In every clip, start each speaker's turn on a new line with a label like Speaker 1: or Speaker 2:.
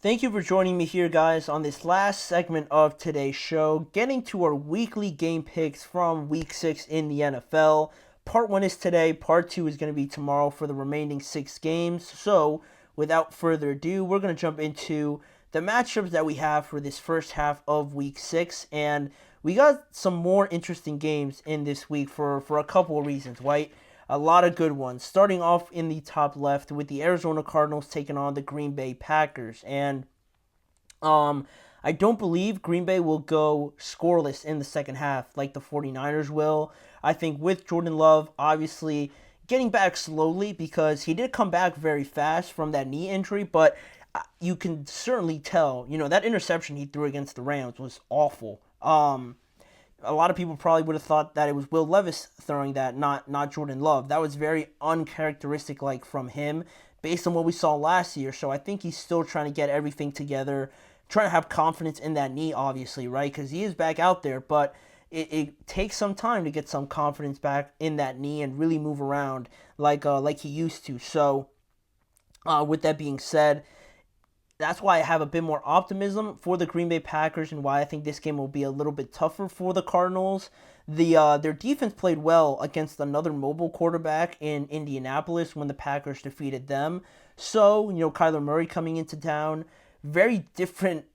Speaker 1: Thank you for joining me here, guys, on this last segment of today's show, getting to our weekly game picks from Week 6 in the NFL. Part 1 is today, Part 2 is going to be tomorrow for the remaining 6 games. So, without further ado, we're going to jump into the matchups that we have for this first half of Week 6. And we got some more interesting games in this week for a couple of reasons, right? A lot of good ones. Starting off in the top left with the Arizona Cardinals taking on the Green Bay Packers. And um, I don't believe Green Bay will go scoreless in the second half like the 49ers will. I think with Jordan Love, obviously getting back slowly because he did come back very fast from that knee injury, but you can certainly tell, that interception he threw against the Rams was awful. A lot of people probably would have thought that it was Will Levis throwing that, not Jordan Love. That was very uncharacteristic like from him based on what we saw last year. So I think he's still trying to get everything together, trying to have confidence in that knee, obviously, right? Because he is back out there, but it takes some time to get some confidence back in that knee and really move around like he used to. So with that being said, that's why I have a bit more optimism for the Green Bay Packers and why I think this game will be a little bit tougher for the Cardinals. Their defense played well against another mobile quarterback in Indianapolis when the Packers defeated them. So, Kyler Murray coming into town, very different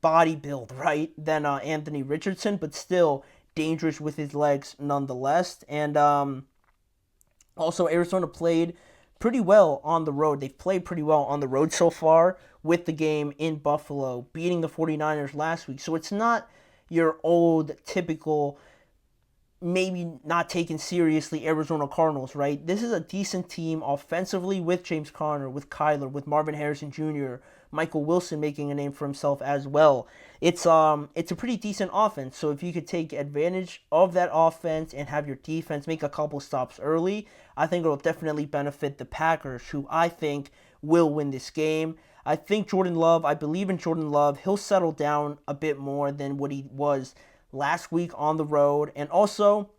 Speaker 1: body build, right, than Anthony Richardson, but still dangerous with his legs nonetheless. And also, Arizona played pretty well on the road. They've played pretty well on the road so far with the game in Buffalo, beating the 49ers last week. So it's not your old typical, maybe not taken seriously Arizona Cardinals, right? This is a decent team offensively with James Conner, with Kyler, with Marvin Harrison Jr., Michael Wilson making a name for himself as well. It's a pretty decent offense. So if you could take advantage of that offense and have your defense make a couple stops early, I think it'll definitely benefit the Packers, who I think will win this game. I believe in Jordan Love. He'll settle down a bit more than what he was last week on the road. And also,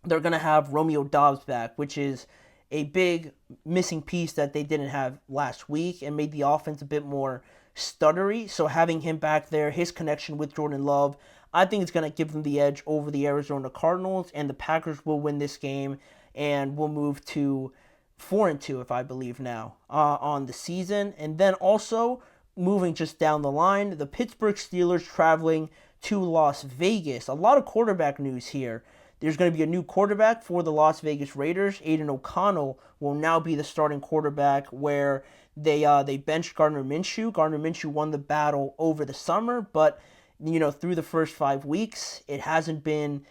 Speaker 1: they're going to have Romeo Doubs back, which is a big missing piece that they didn't have last week and made the offense a bit more stuttery. So having him back there, his connection with Jordan Love, I think it's going to give them the edge over the Arizona Cardinals, and the Packers will win this game and will move to 4-2, if I believe now, on the season. And then also, moving just down the line, the Pittsburgh Steelers traveling to Las Vegas. A lot of quarterback news here. There's going to be a new quarterback for the Las Vegas Raiders. Aiden O'Connell will now be the starting quarterback, where they benched Gardner Minshew. Gardner Minshew won the battle over the summer, but through the first 5 weeks, it hasn't been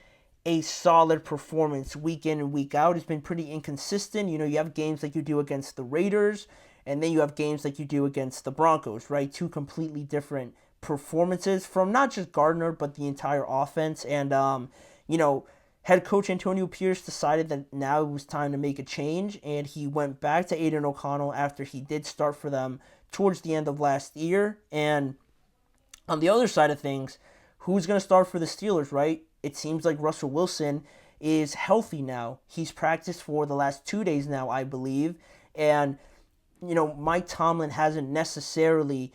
Speaker 1: a solid performance week in and week out. It's been pretty inconsistent. You have games like you do against the Raiders, and then you have games like you do against the Broncos, right? Two completely different performances from not just Gardner, but the entire offense. And, head coach Antonio Pierce decided that now it was time to make a change, and he went back to Aiden O'Connell after he did start for them towards the end of last year. And on the other side of things, who's going to start for the Steelers, right? It seems like Russell Wilson is healthy now. He's practiced for the last 2 days now, I believe. And, Mike Tomlin hasn't necessarily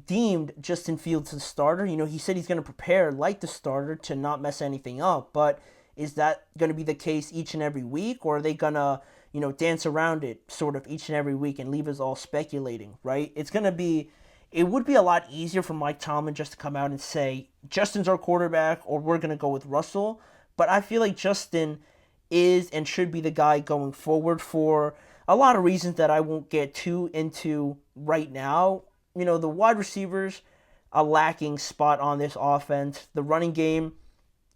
Speaker 1: deemed Justin Fields the starter. He said he's going to prepare like the starter to not mess anything up. But is that going to be the case each and every week? Or are they going to, dance around it sort of each and every week and leave us all speculating, right? It would be a lot easier for Mike Tomlin just to come out and say, Justin's our quarterback, or we're going to go with Russell. But I feel like Justin is and should be the guy going forward for a lot of reasons that I won't get too into right now. The wide receivers, a lacking spot on this offense. The running game,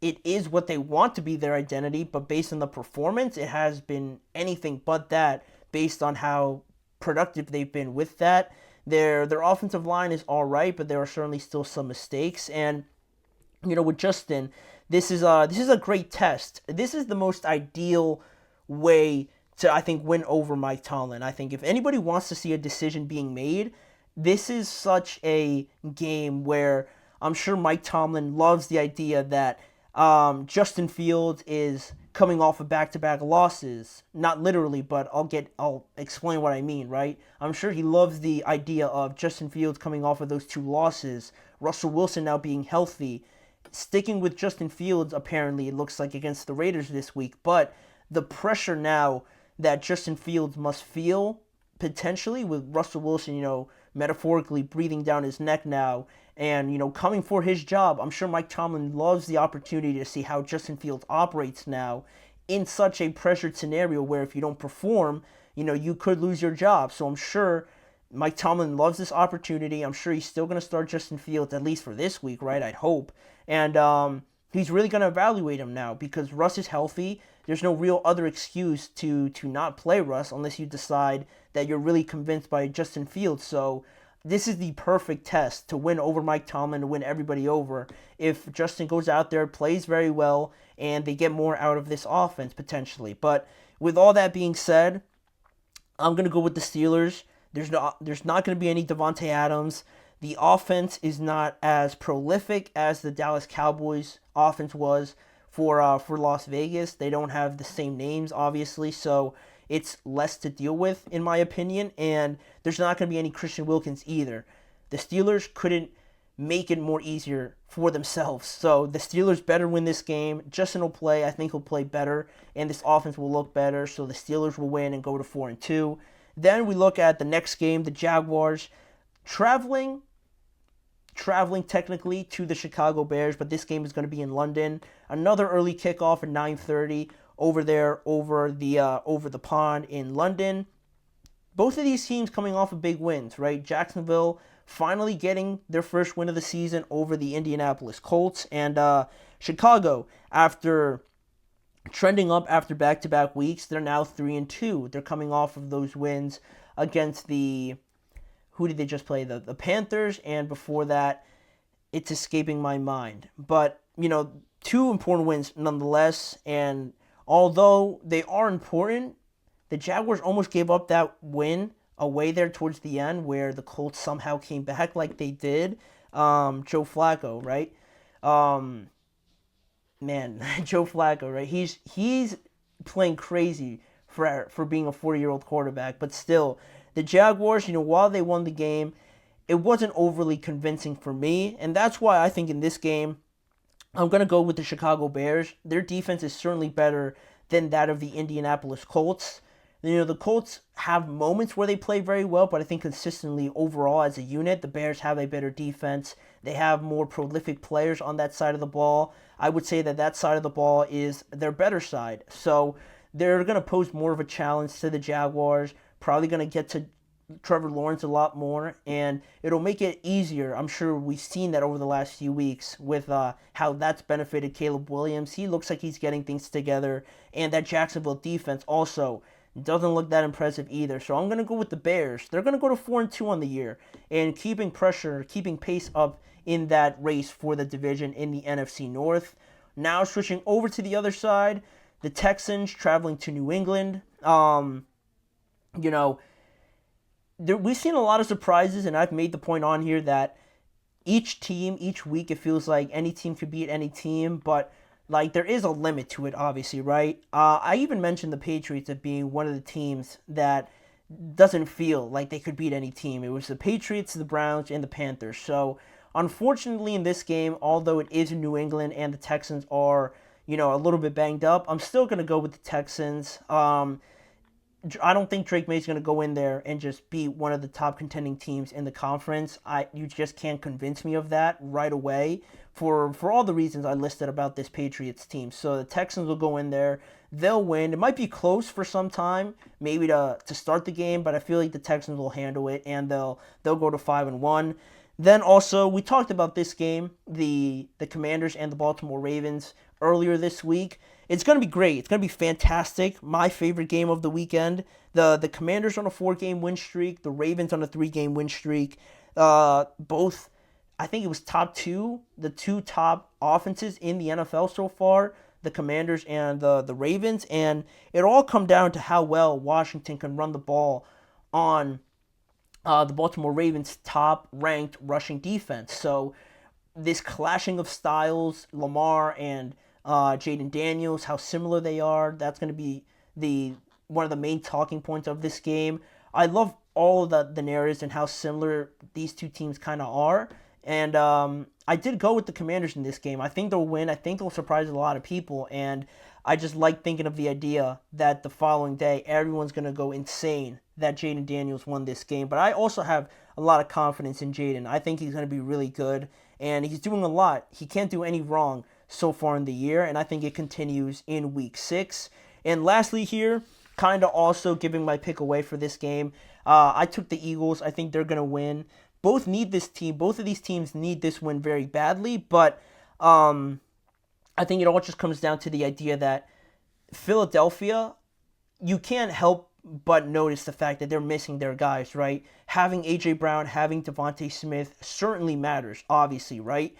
Speaker 1: it is what they want to be their identity, but based on the performance, it has been anything but that based on how productive they've been with that. Their offensive line is all right, but there are certainly still some mistakes. And with Justin, this is a great test. This is the most ideal way to, I think, win over Mike Tomlin. I think if anybody wants to see a decision being made, this is such a game where I'm sure Mike Tomlin loves the idea that Justin Fields is coming off of back-to-back losses. Not literally, but I'll explain what I mean, right? I'm sure he loves the idea of Justin Fields coming off of those 2 losses, Russell Wilson now being healthy, sticking with Justin Fields apparently it looks like against the Raiders this week, but the pressure now that Justin Fields must feel potentially with Russell Wilson, metaphorically breathing down his neck now and, coming for his job. I'm sure Mike Tomlin loves the opportunity to see how Justin Fields operates now in such a pressured scenario where if you don't perform, you could lose your job. So I'm sure Mike Tomlin loves this opportunity. I'm sure he's still going to start Justin Fields, at least for this week, right? I'd hope. And he's really going to evaluate him now because Russ is healthy. There's no real other excuse to not play Russ unless you decide that you're really convinced by Justin Fields. So this is the perfect test to win over Mike Tomlin, to win everybody over. If Justin goes out there, plays very well, and they get more out of this offense potentially. But with all that being said, I'm going to go with the Steelers. There's not going to be any Devontae Adams. The offense is not as prolific as the Dallas Cowboys offense was for Las Vegas. They don't have the same names, obviously, so it's less to deal with, in my opinion, and there's not going to be any Christian Wilkins either. The Steelers couldn't make it more easier for themselves, so the Steelers better win this game. Justin will play. I think he'll play better, and this offense will look better, so the Steelers will win and go to 4-2. Then we look at the next game, the Jaguars traveling technically to the Chicago Bears, but this game is going to be in London. Another early kickoff at 9:30 over there over the pond in London. Both of these teams coming off of big wins, right? Jacksonville finally getting their first win of the season over the Indianapolis Colts, and Chicago, after trending up after back-to-back weeks, they're now 3-2. They're coming off of those wins against who did they just play? The Panthers, and before that, it's escaping my mind. But, 2 important wins nonetheless, and although they are important, the Jaguars almost gave up that win away there towards the end where the Colts somehow came back like they did. Joe Flacco, right? Joe Flacco, right? He's playing crazy for being a 40-year-old quarterback, but still, the Jaguars, while they won the game, it wasn't overly convincing for me, and that's why I think in this game, I'm going to go with the Chicago Bears. Their defense is certainly better than that of the Indianapolis Colts. The Colts have moments where they play very well, but I think consistently overall as a unit, the Bears have a better defense. They have more prolific players on that side of the ball. I would say that side of the ball is their better side. So they're going to pose more of a challenge to the Jaguars. Probably going to get to Trevor Lawrence a lot more, and it'll make it easier. I'm sure we've seen that over the last few weeks with how that's benefited Caleb Williams. He looks like he's getting things together, and that Jacksonville defense also doesn't look that impressive either. So I'm going to go with the Bears. They're going to go to 4-2 on the year, and keeping pace up in that race for the division in the NFC North. Now switching over to the other side, the Texans traveling to New England. We've seen a lot of surprises, and I've made the point on here that each week, it feels like any team could beat any team, but there is a limit to it, obviously, right? I even mentioned the Patriots as being one of the teams that doesn't feel like they could beat any team. It was the Patriots, the Browns, and the Panthers. So, unfortunately, in this game, although it is in New England and the Texans are, a little bit banged up, I'm still going to go with the Texans. I don't think Drake May's going to go in there and just be one of the top contending teams in the conference. You just can't convince me of that right away for all the reasons I listed about this Patriots team. So the Texans will go in there. They'll win. It might be close for some time, maybe to start the game, but I feel like the Texans will handle it, and they'll go to 5-1. Then also, we talked about this game, the Commanders and the Baltimore Ravens earlier this week. It's going to be great. It's going to be fantastic. My favorite game of the weekend. The Commanders on a 4-game win streak. The Ravens on a 3-game win streak. Both, I think it was the two top offenses in the NFL so far. The Commanders and the Ravens. And it all come down to how well Washington can run the ball on the Baltimore Ravens' top-ranked rushing defense. So this clashing of styles, Lamar and Jaden Daniels, how similar they are. That's going to be one of the main talking points of this game. I love all of the narratives and how similar these two teams kind of are. And I did go with the Commanders in this game. I think they'll win. I think they'll surprise a lot of people. And I just like thinking of the idea that the following day, everyone's going to go insane that Jaden Daniels won this game. But I also have a lot of confidence in Jaden. I think he's going to be really good. And he's doing a lot. He can't do any wrong so far in the year. And I think it continues in Week 6. And lastly here, kind of also giving my pick away for this game, I took the Eagles. I think they're going to win. Both need this team. Both of these teams need this win very badly. But I think it all just comes down to the idea that Philadelphia, you can't help but notice the fact that they're missing their guys, right? Having A.J. Brown, having Devontae Smith certainly matters, obviously, right?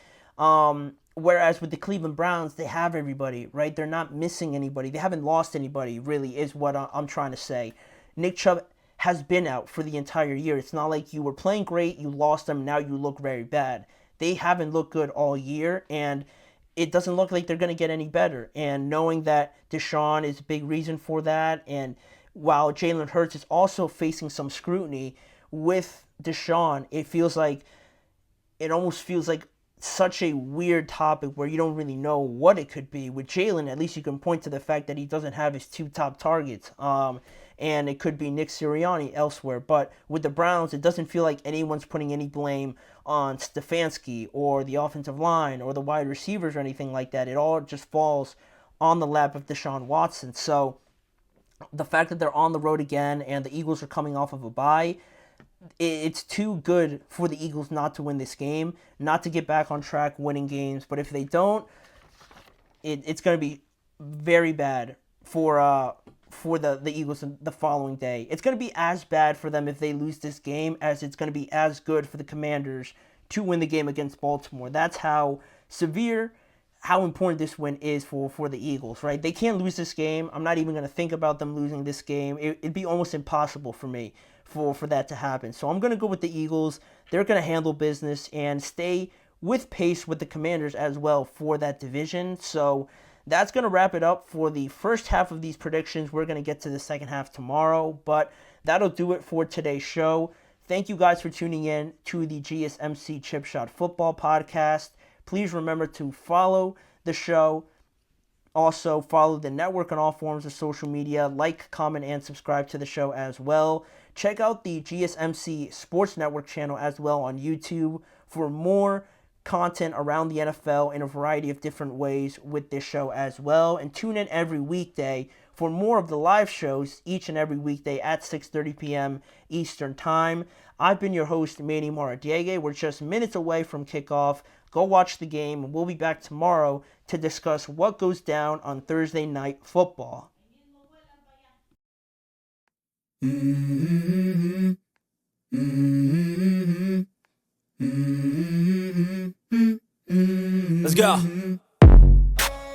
Speaker 1: Whereas with the Cleveland Browns, they have everybody, right? They're not missing anybody. They haven't lost anybody, really, is what I'm trying to say. Nick Chubb has been out for the entire year. It's not like you were playing great, you lost them, now you look very bad. They haven't looked good all year, and it doesn't look like they're going to get any better. And knowing that Deshaun is a big reason for that, and while Jalen Hurts is also facing some scrutiny with Deshaun, it almost feels like such a weird topic where you don't really know what it could be. With Jalen, at least you can point to the fact that he doesn't have his two top targets. And it could be Nick Sirianni elsewhere. But with the Browns, it doesn't feel like anyone's putting any blame on Stefanski or the offensive line or the wide receivers or anything like that. It all just falls on the lap of Deshaun Watson. So the fact that they're on the road again and the Eagles are coming off of a bye, it's too good for the Eagles not to win this game, not to get back on track winning games. But if they don't, it's going to be very bad for the Eagles the following day. It's going to be as bad for them if they lose this game as it's going to be as good for the Commanders to win the game against Baltimore. That's how severe, how important this win is for the Eagles, right? They can't lose this game. I'm not even going to think about them losing this game. It'd be almost impossible for me for that to happen. So I'm going to go with the Eagles. They're going to handle business and stay with pace with the Commanders as well for that division. So that's going to wrap it up for the first half of these predictions. We're going to get to the second half tomorrow, but that'll do it for today's show. Thank you guys for tuning in to the GSMC Chip Shot Football Podcast. Please remember to follow the show. Also, follow the network on all forms of social media. Like, comment, and subscribe to the show as well. Check out the GSMC Sports Network channel as well on YouTube for more content around the NFL in a variety of different ways with this show as well. And tune in every weekday for more of the live shows each and every weekday at 6:30 p.m. Eastern Time. I've been your host, Manny Maradiaga. We're just minutes away from kickoff. Go watch the game, and we'll be back tomorrow to discuss what goes down on Thursday Night Football.
Speaker 2: Mm-hmm. Mm-hmm. Mm-hmm. Let's go.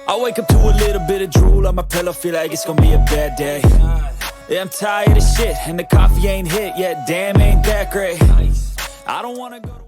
Speaker 2: I wake up to a little bit of drool on my pillow, feel like it's gonna be a bad day. Yeah, I'm tired of shit, and the coffee ain't hit yet. Damn, ain't that great. I don't wanna go to